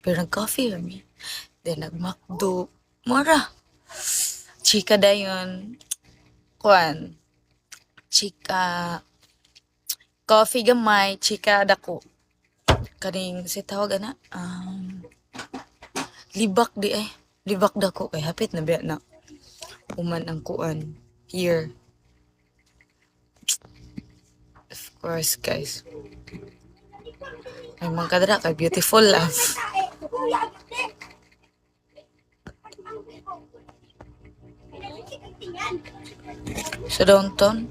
Pero nag-coffee kami. Then nag-McDo. Mura. Chika dayon. Kuan. Chika. Coffee gamay. Chika dako. Kaning si tawag ana. Libak di ay. Libak dako. Kay hapit na biya na. Uman ang kuan. Here. Of course, guys. Ay mga kadra kay beautiful love. Sa downtown?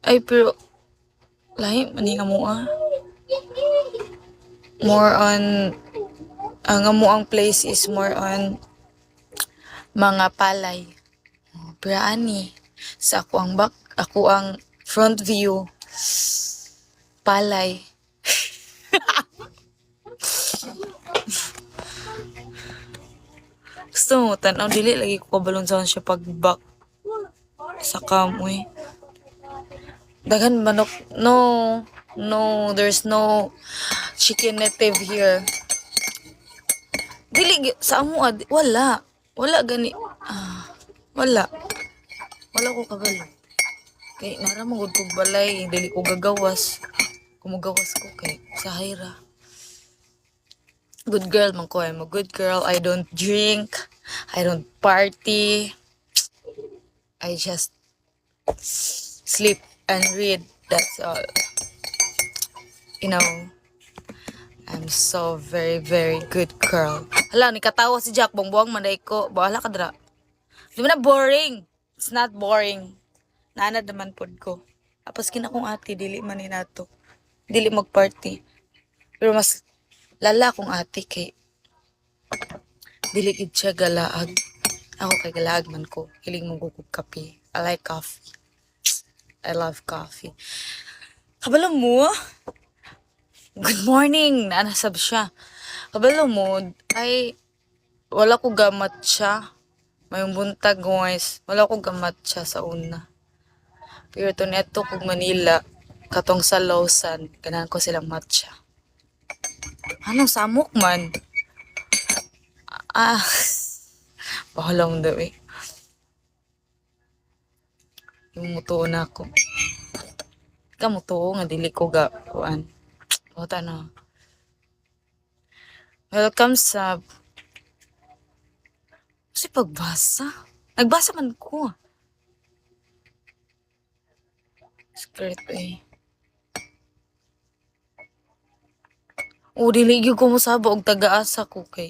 Ay, pero lahi mani nga mo More on ang amo ang place is more on mga palay. Pero ani sa ako ang front view palay. Gusto mo tanaw dili lagi ko kabalon sa siya pag back sa kamoy. Daghan manok. No, there's no chicken native here. Dili sa amo wala gani wala ko kabalo kay nara mo gud kog balay dili ko gagawas kumugawas ko kay sa hayra. Good girl man ko. I'm a good girl. I don't drink, I don't party, I just sleep and read, that's all. I'm so very, very good girl. Hala, ni katawa si Jack. Buang-buang manday ko. Bahala ka dra. Di ba na boring? It's not boring. Naanad naman pod ko. Tapos kina kong ate, dili man ni nato. Dili mag-party. Pero mas lala kong ate kay dili gid siya galaag. Ako kay galaag man ko. Hiling mong gugug kape. I like coffee. I love coffee. Kabalo mo? Good morning! Naanasab siya. Kabalo mo, ay wala ko gamat siya. Mayong buntag guys. Wala ko gamat siya sa una. Pero to neto kog Manila, katong sa Lawson, ganahan ko silang matcha. Anong samok man? Bahala mo daw eh. Yung mutuo na ako. Kamutuo nga dili ko ga kuan. Bota na. Welcome sa si pagbasa. Nagbasa man ko. Skirt eh. O dili gyud ko mosaba og taga-asa ko kay